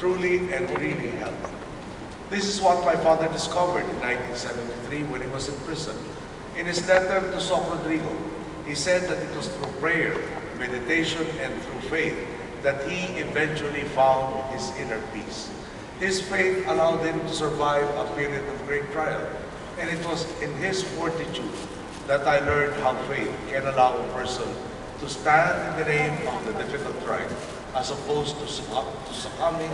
truly and really help. This is what my father discovered in 1973 when he was in prison. In his letter to Soc Rodrigo, he said that it was through prayer, meditation, and through faith that he eventually found his inner peace. His faith allowed him to survive a period of great trial, and it was in his fortitude that I learned how faith can allow a person to stand in the name of the difficult trial, as opposed to succumbing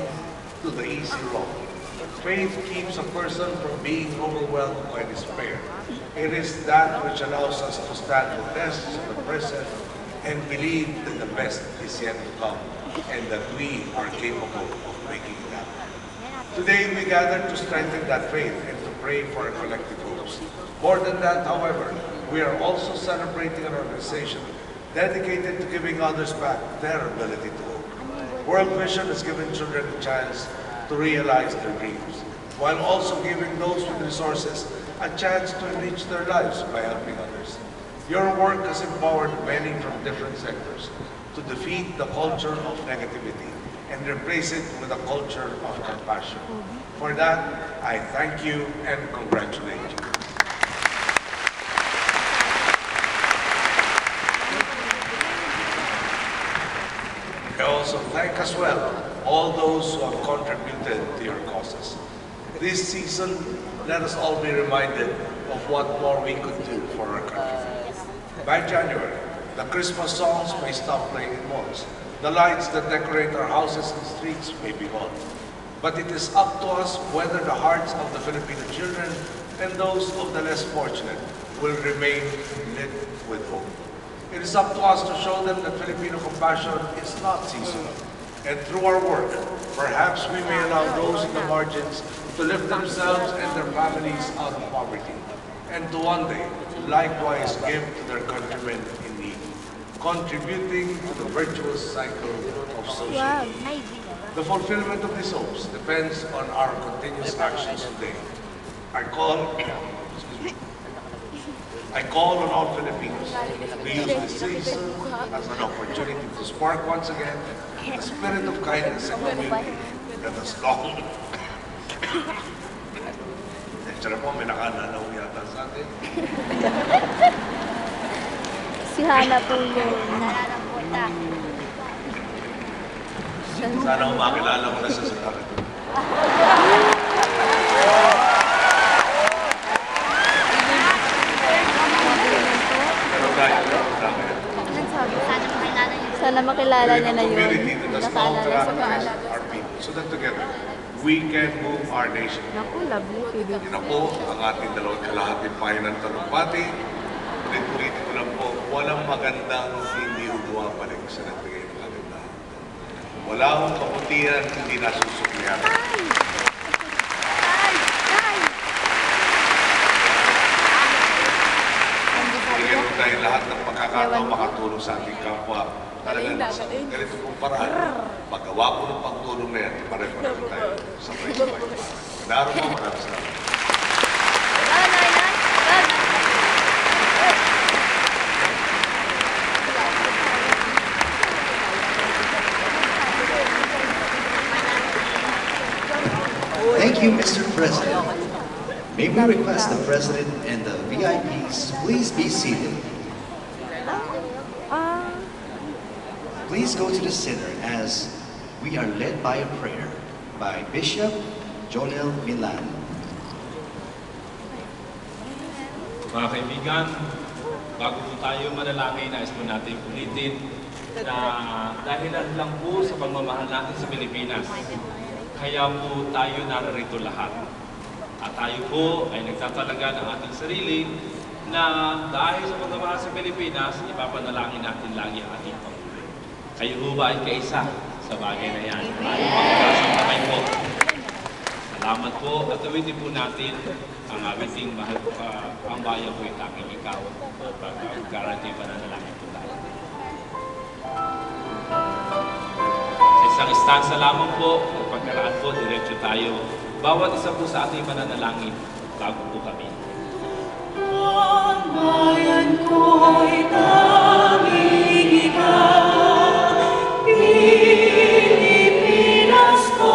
to the easy road. Faith keeps a person from being overwhelmed by despair. It is that which allows us to stand the tests of the present and believe that the best is yet to come and that we are capable of making it happen. Today we gather to strengthen that faith and to pray for our collective hopes. More than that, however, we are also celebrating an organization dedicated to giving others back their ability to hope. World Vision has given children a chance to realize their dreams, while also giving those with resources a chance to enrich their lives by helping others. Your work has empowered many from different sectors to defeat the culture of negativity and replace it with a culture of compassion. For that, I thank you and congratulate you. I also thank as well all those who have contributed to your causes. This season, let us all be reminded of what more we could do for our country. By January, the Christmas songs may stop playing in malls. The lights that decorate our houses and streets may be gone. But it is up to us whether the hearts of the Filipino children and those of the less fortunate will remain lit with hope. It is up to us to show them that Filipino compassion is not seasonal. And through our work, perhaps we may allow those in the margins to lift themselves and their families out of poverty, and to one day likewise give to their countrymen in need, contributing to the virtuous cycle of social need. The fulfillment of these hopes depends on our continuous actions today. I call on all Filipinos to use this season as an opportunity to spark once again the spirit of kindness and community that has long. Tensya na po, may nakananaw yata sa atin. Si Hana po yun. Sana umakilala ko na sa sakit. Sana makilala niya na yun. Nakaalala sa paalala. So that together, we can move our nation. Naku, lovely. Yun na po ang ating dalawang kalahating payo ng talumpati. Ulit-ulitin ko lang po, walang magandang hindi bumabalik sa nagbigay ng ating lahat. Wala akong kabutihan, hindi nasusuklihan. Bigyan mo tayo lahat ng pagkakataon makatulong sa ating kapwa. Talagang sa ganito pong paraan, magawa ko ng pagtulong na yan, pare-pareho tayo sa payo-payo. Naroon mo, maraming salamat. Thank you, Mr. President. May we request the President and the VIPs please be seated. Please go to the center as we are led by a prayer by Bishop Jonel Milan. Mga kaibigan, bago po tayo manalangin, nais po natin ulitin na dahilan lang po sa pagmamahal natin sa Pilipinas. Kaya po tayo narito lahat. At tayo po ay nagtatalaga ng ating sarili na dahil sa pagmamahal sa Pilipinas, ipapanalangin natin lagi ang ating Panginoon. Kayo po ba ay kaisa sa bagay na yan? Tayo pagkakasang kamay po. Salamat po at awitin po natin ang awiting mahal po ang bayan po itanging ikaw pag-guarantee pananalangin po tayo. Sa isang istansa lamang po, pagkaraan po, diretso tayo. Bawat isa po sa ating pananalangin bago po kami. Ang bayan ko'y tanging ikaw, Pilipinas ko.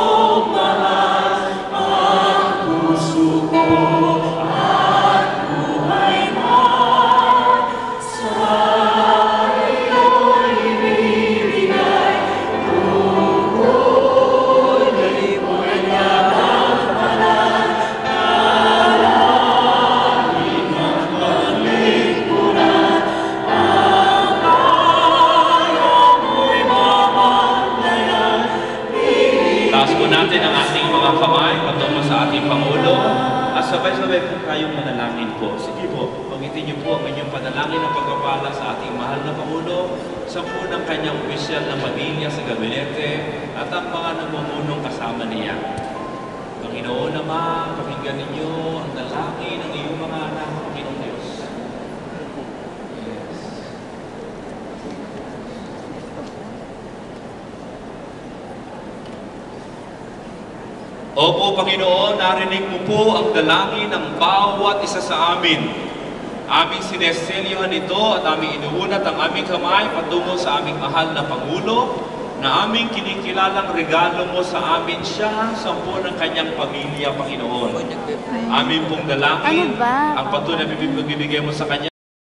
Itaas po natin ang ating mga kamay patungo sa ating Pangulo at sabay-sabay po tayong manalangin po. Sige po, pangitin niyo po ang inyong panalangin ng pagpapala sa ating mahal na Pangulo, sa po ng kanyang opisyal na pamilya sa gabinete at ang mga namumuno kasama niya. Panginoon naman, pakinggan ninyo ang dalangin ng iyong mga anak, Panginoon Diyos. Yes. Opo, Panginoon, narinig mo po ang dalangin ng bawat isa sa amin. Aming sinestelyohan ito at aming inuunat ang aming kamay patungo sa aming mahal na Pangulo na aming kinikilalang regalo mo sa amin siya, sampu ng kanyang pamilya, Panginoon. Amin pong dalangin Ano ba? ang patuloy na bibigay mo sa kanya.